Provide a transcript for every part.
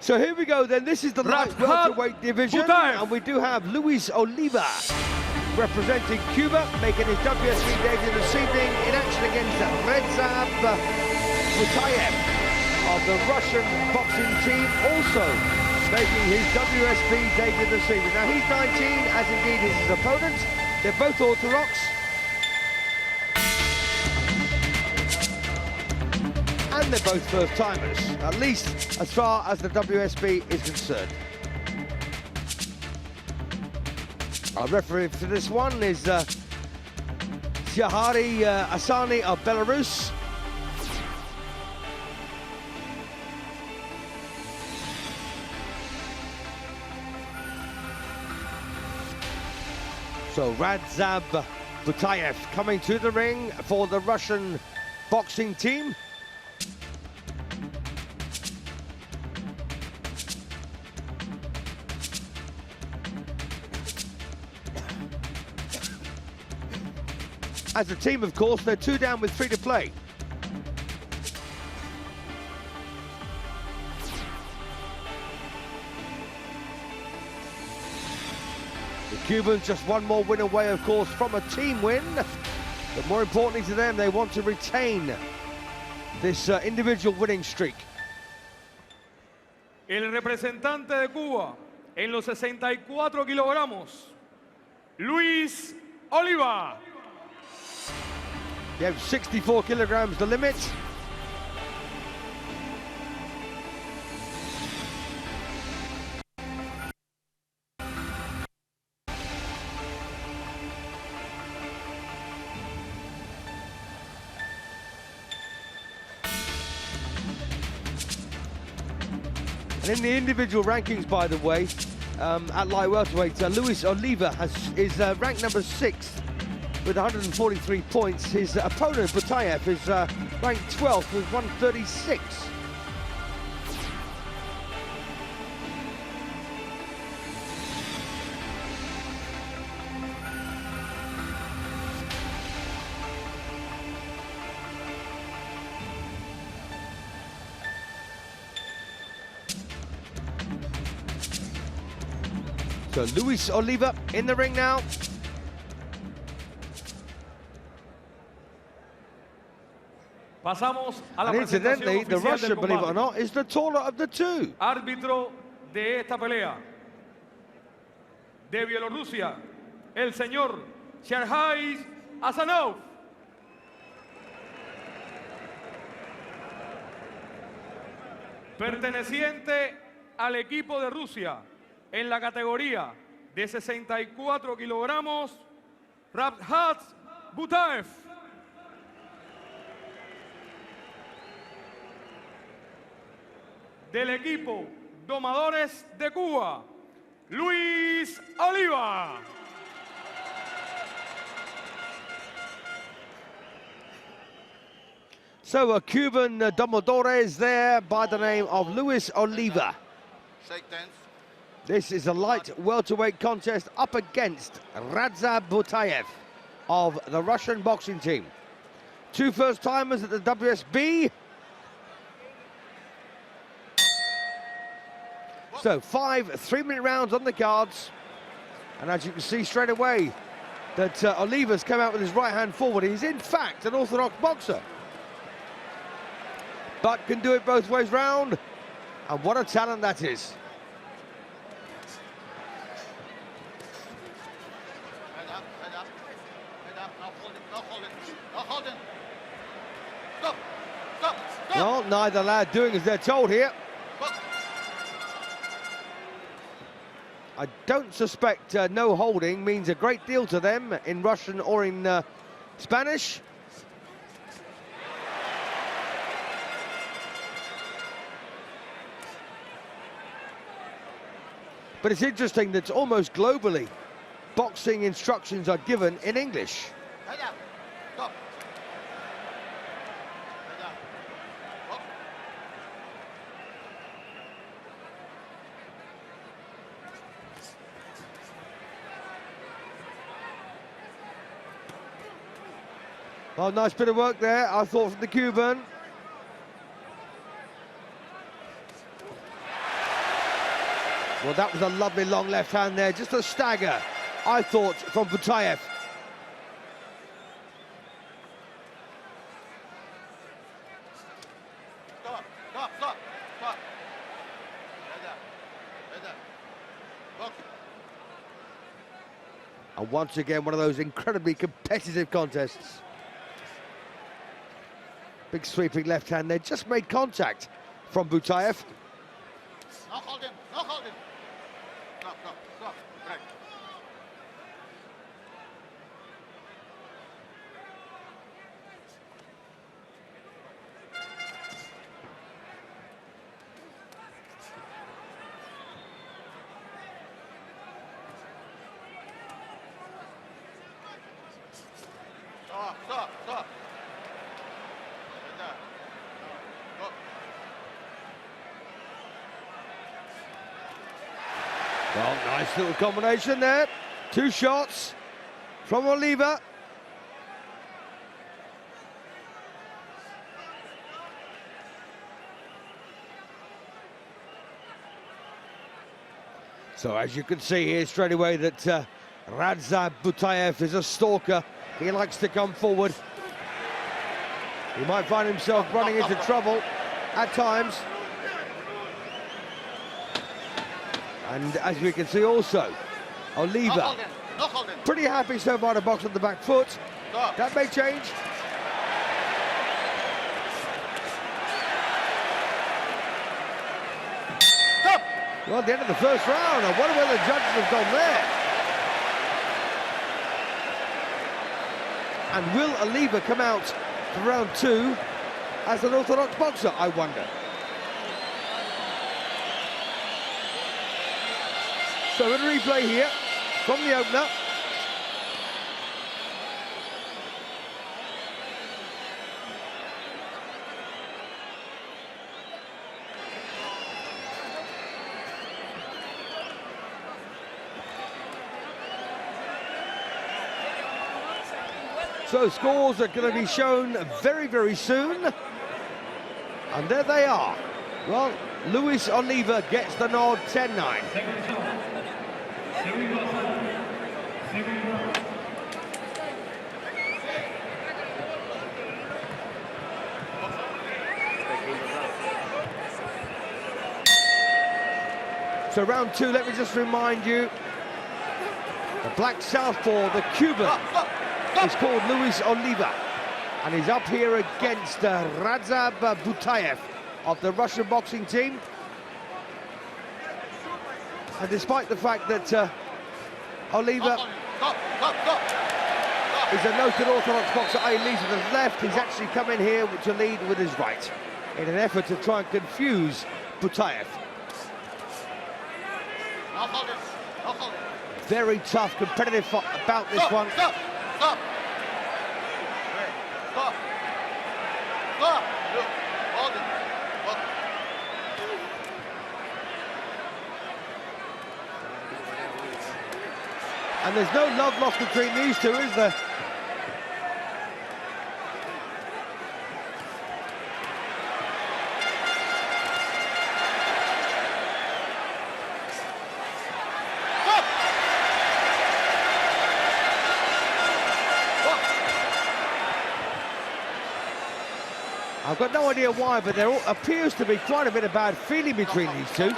So here we go then, this is the light welterweight division, and we do have Luis Oliva representing Cuba, making his WSB debut this evening in action against Radzhab BUTAEV of the Russian boxing team, also making his WSB debut this evening. Now he's 19, as indeed is his opponent. They're both orthodox. And they're both first-timers, at least as far as the WSB is concerned. Our referee for this one is Zahari Asani of Belarus. So Radzhab BUTAEV coming to the ring for the Russian boxing team. As a team, of course, they're 2 down with 3 to play. The Cubans just one more win away, of course, from a team win. But more importantly to them, they want to retain this individual winning streak. El representante de Cuba en los 64 kilogramos, Luis Oliva. You have 64 kilograms the limit. And in the individual rankings, by the way, at light welterweight, Luis Oliva is ranked number 6. With 143 points. His opponent, BUTAEV, is ranked 12th with 136. So Luis Oliva in the ring now. Pasamos a la and incidentally, the Russian, believe it or not, is the taller of the two. Árbitro de esta pelea, de Bielorrusia, el señor Sergei Asanov. Perteneciente al equipo de Rusia en la categoría de 64 kilogramos, Radzhab BUTAEV. Del equipo Domadores de Cuba, Luis Oliva. So a Cuban Domadores there by the name of Luis Oliva. This is a light welterweight contest up against Radzhab BUTAEV of the Russian boxing team. 2 first-timers at the WSB. So 5 3-minute rounds on the cards, and as you can see straight away that Oliva's come out with his right hand forward. He's in fact an orthodox boxer, but can do it both ways round, and what a talent that is. Well, neither lad doing as they're told here. I don't suspect no holding means a great deal to them in Russian or in Spanish. But it's interesting that almost globally, boxing instructions are given in English. Oh, nice bit of work there, I thought, from the Cuban. Well, that was a lovely long left hand there. Just a stagger, I thought, from BUTAEV. Stop. And once again, one of those incredibly competitive contests. Big sweeping left hand there, just made contact from BUTAEV. No holding. Stop. Right. Stop. Right there. Go. Well, nice little combination there. 2 shots from OLIVA. So as you can see here straight away that Radzhab BUTAEV is a stalker. He likes to come forward. He might find himself running into trouble at times. And as we can see also, OLIVA, No holding. pretty happy so far to box on the back foot. Stop. That may change. Stop. Well, at the end of the first round, I wonder where the judges have gone there. And will OLIVA come out for round 2 as an orthodox boxer, I wonder? So in replay here from the opener. So scores are going to be shown very, very soon. And there they are. Well, Luis OLIVA gets the nod, 10-9. So round 2, let me just remind you, the black southpaw, the Cuban, is called Luis OLIVA, and he's up here against Radzhab BUTAEV of the Russian boxing team. And despite the fact that OLIVA is a noted orthodox boxer, he leads with his left, he's actually come in here to lead with his right in an effort to try and confuse BUTAEV. Very tough, competitive about this one. Stop. Look, hold it. Look. And there's no love lost between these two, is there? I've got no idea why, but there appears to be quite a bit of bad feeling between these two.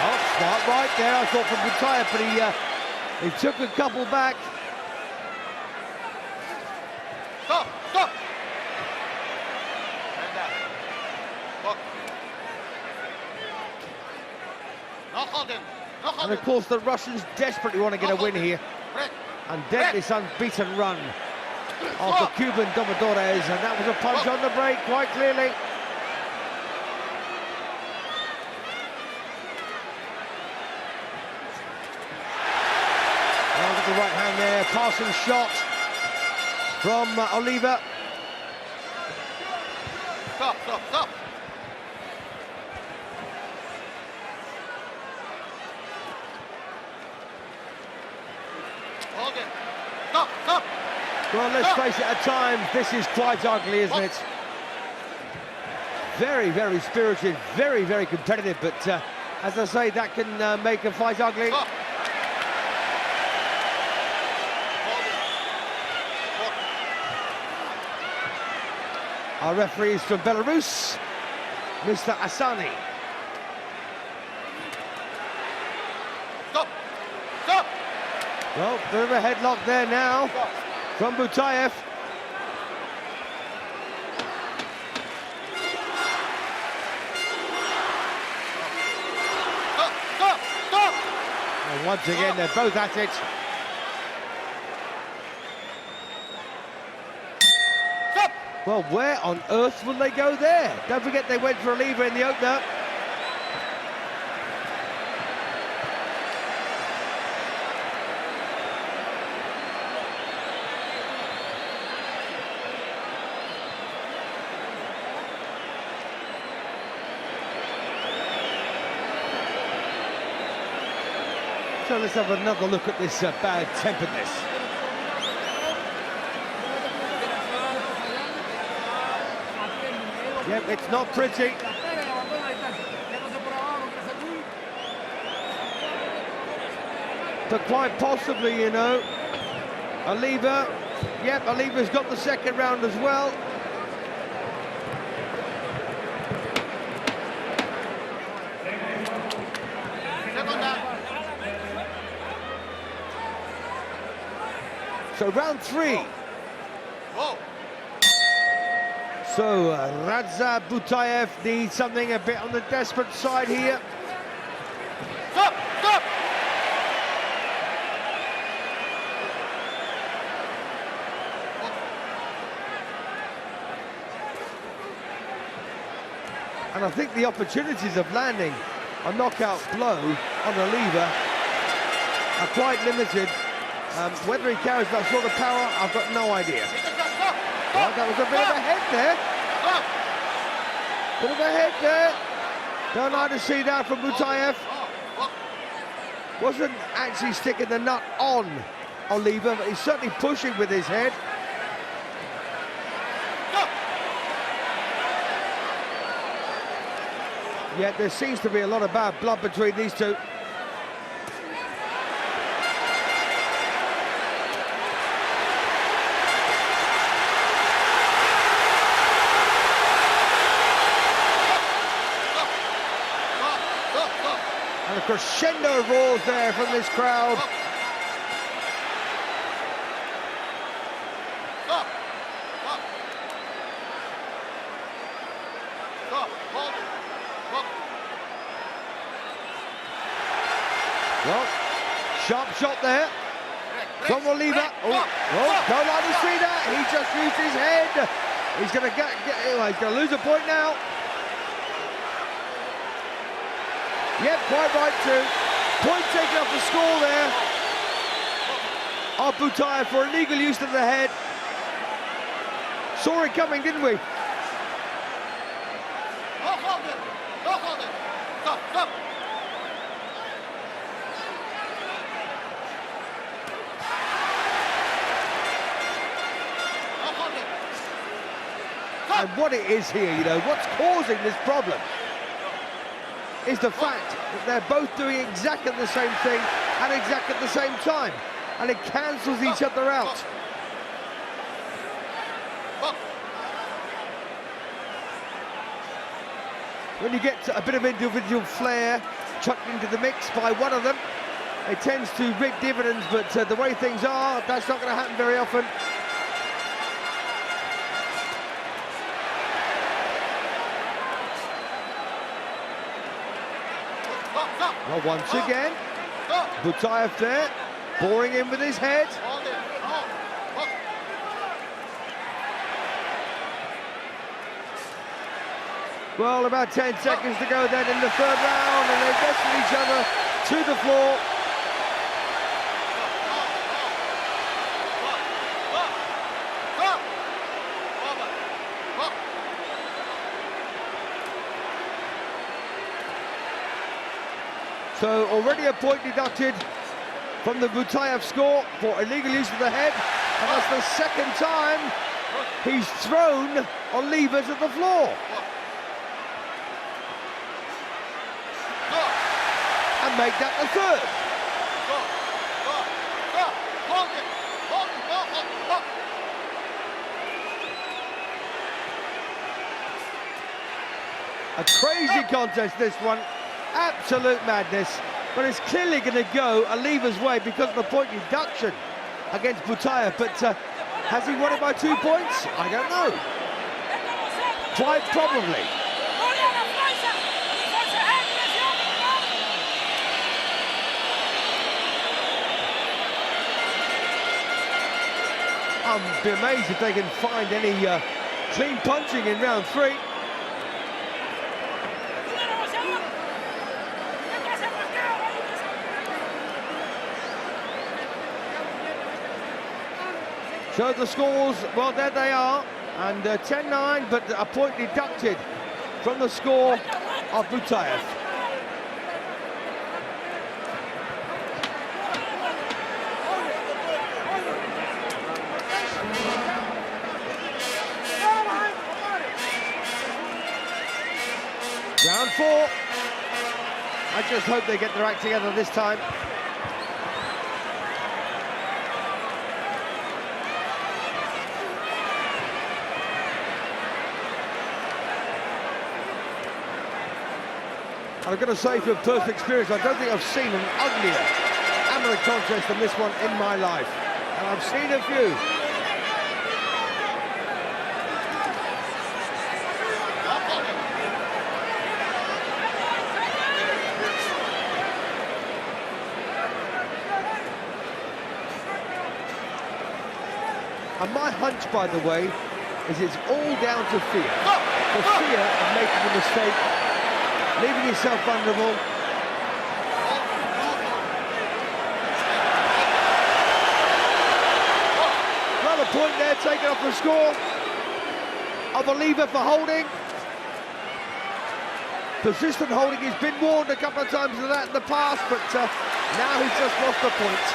Oh, smart right there, I thought, from BUTAEV, but he took a couple back. Stop. Right there. Look. No holding. And of course the Russians desperately want to get a win here. And Deadly's unbeaten run of the Cuban Domadores, and that was a punch on the break quite clearly. Well, with the right hand there, passing shot from OLIVA. Stop. Hold it. Stop. Well, let's face it, at times, this is quite ugly, isn't it? Very, very spirited, very, very competitive, but as I say, that can make a fight ugly. Our referee is from Belarus, Mr. Asani. Stop! Stop! Well, bit of a headlock there now from BUTAEV. Stop! Stop! Stop! And once again, they're both at it. Stop! Well, where on earth will they go there? Don't forget they went for OLIVA in the opener. So let's have another look at this bad temperedness. Yep, it's not pretty. But quite possibly, you know, OLIVA, yep, OLIVA's got the second round as well. Second down. So round 3. Whoa! So Radzhab, BUTAEV needs something a bit on the desperate side here. Stop! Stop! And I think the opportunities of landing a knockout blow on OLIVA are quite limited. Whether he carries that sort of power, I've got no idea. Well, that was a bit of a head there. Bit of a head there. Don't like to see that from BUTAEV. Wasn't actually sticking the nut on OLIVA, but he's certainly pushing with his head. Yeah, there seems to be a lot of bad blood between these two. And a crescendo of roars there from this crowd. Stop! Stop! Stop! Hold it! Look! Well, sharp shot there from OLIVA. Oh, don't like to see that. He just used his head. He's going to he's going to lose a point now. Yep, quite right too. Point taken off the score there. Our BUTAEV for illegal use of the head. Saw it coming, didn't we? No hold it! No hold it! Stop! Stop! No hold it! And what it is here, you know, what's causing this problem is the fact that they're both doing exactly the same thing at exactly the same time, and it cancels each other out. When you get a bit of individual flair chucked into the mix by one of them, it tends to reap dividends, but the way things are, that's not going to happen very often. Well, once again, BUTAEV there, boring in with his head. Well, about 10 seconds to go then in the third round, and they're wrestling each other to the floor. So already a point deducted from the BUTAEV score for illegal use of the head. And that's the second time he's thrown Oliva to the floor. And make that the third. Hold it. Hold it. Hold it. A crazy contest, this one. Absolute madness. But it's clearly going to go Oliva's way because of the point deduction against BUTAEV. But has he won it by 2 points? I don't know. Quite probably. I'd be amazed if they can find any clean punching in round 3. So the scores, well, there they are, and 10-9, but a point deducted from the score of BUTAEV. Round 4. I just hope they get their act together this time. I'm going to say from personal experience, I don't think I've seen an uglier amateur contest than this one in my life. And I've seen a few. And my hunch, by the way, is it's all down to fear. The fear of making a mistake, leaving yourself vulnerable. Another point there taken off the score of Oliva for holding. Persistent holding, he's been warned a couple of times of that in the past, but now he's just lost the point.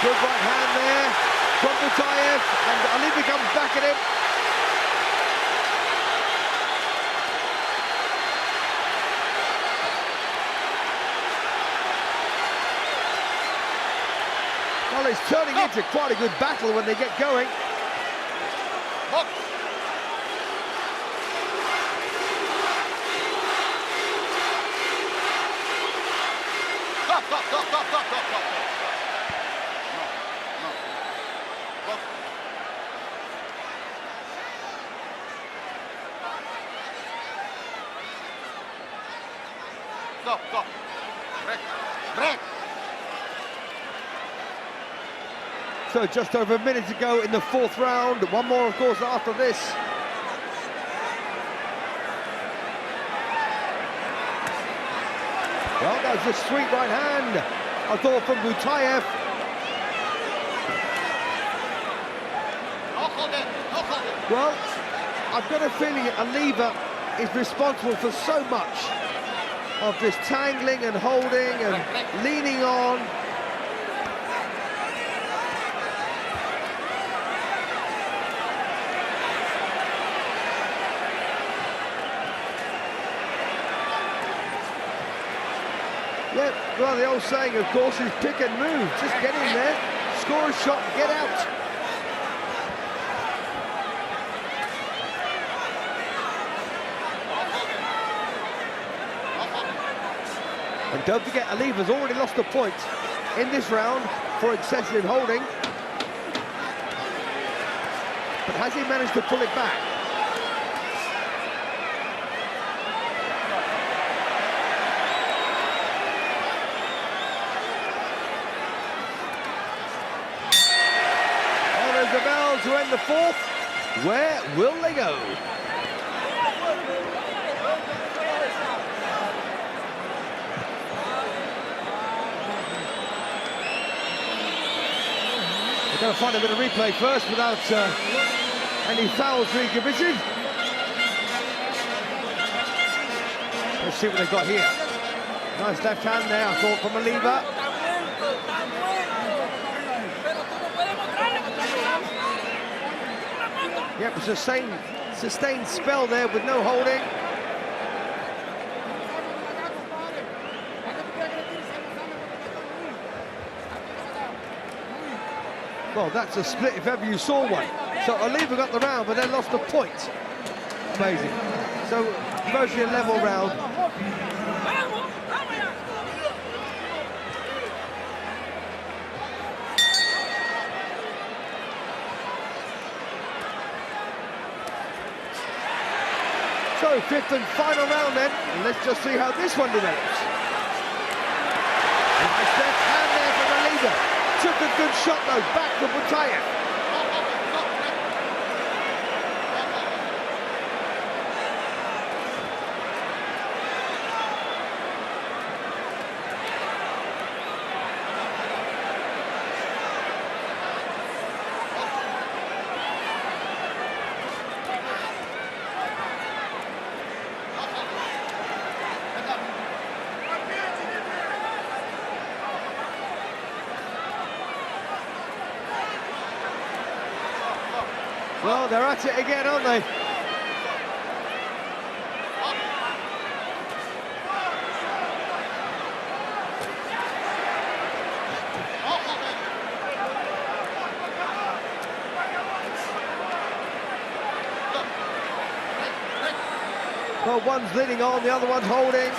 Good right hand there from BUTAEV, and Oliva comes back at him. Well, it's turning into quite a good battle when they get going. Stop. Break. So just over a minute to go in the 4th round. One more, of course, after this. Well, that was a sweet right hand, I thought, from BUTAEV. Well, I've got a feeling Oliva is responsible for so much of this tangling and holding and leaning on. Yeah, well, the old saying, of course, is pick and move. Just get in there, score a shot, get out. And don't forget, Oliva's already lost a point in this round for excessive holding. But has he managed to pull it back? Oh, there's the bell to end the 4th. Where will they go? We're going to find a bit of replay first without any fouls being committed. Let's see what they've got here. Nice left hand there, I thought, from Oliva. Yep, sustained spell there with no holding. Well, that's a split if ever you saw one. So OLIVA got the round, but then lost a point. Amazing. So virtually a level round. So fifth and final round then. And let's just see how this one develops. Nice left hand there from OLIVA. Took a good shot though, back to BUTAEV. Well, they're at it again, aren't they? Well, one's leading on, the other one's holding.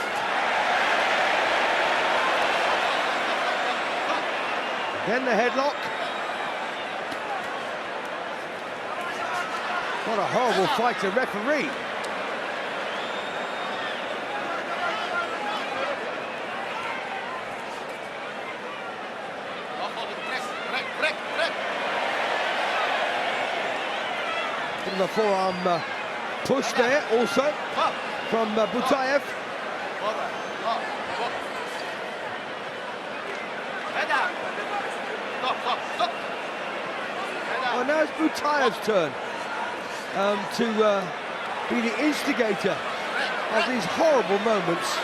Then the headlock. What a horrible fight to referee. The forearm push there also from BUTAEV. Well, now it's BUTAEV's turn to be the instigator of these horrible moments.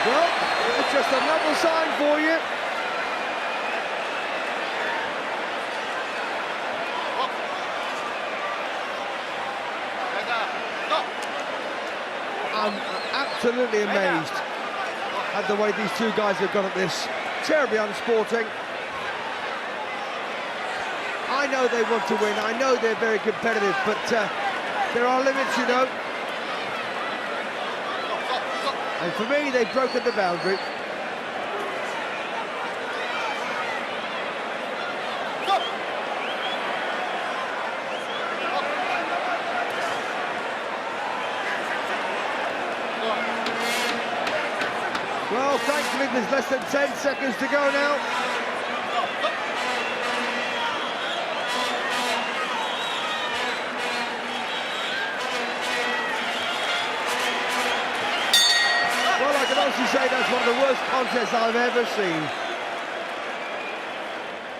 Well, it's just another sign for you. I'm absolutely amazed at the way these two guys have gone at this. Terribly unsporting. I know they want to win. I know they're very competitive, but there are limits, you know. And for me, they've broken the boundary. Well, thankfully, there's less than 10 seconds to go now. Well, I can honestly say that's one of the worst contests I've ever seen.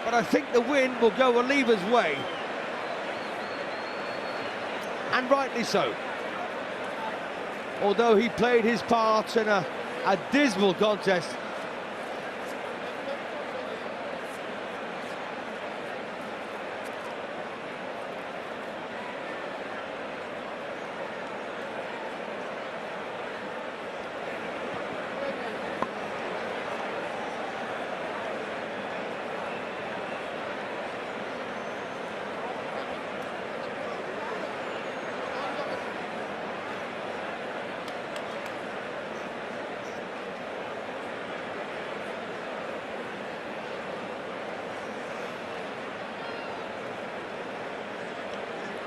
But I think the win will go OLIVA's way. And rightly so. Although he played his part in a dismal contest.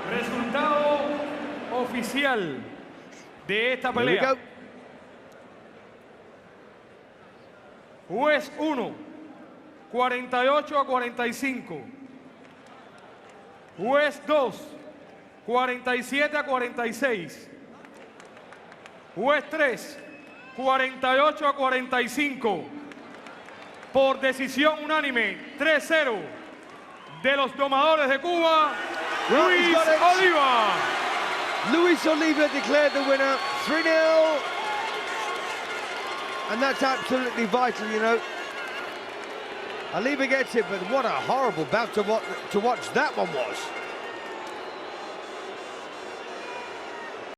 Resultado oficial de esta pelea. Juez 1, 48-45. Juez 2, 47-46. Juez 3, 48-45. Por decisión unánime, 3-0 de los Domadores de Cuba, Luis OLIVA. Luis Oliva declared the winner, 3-0. And that's absolutely vital, you know. Oliva gets it, but what a horrible bout to watch that one was.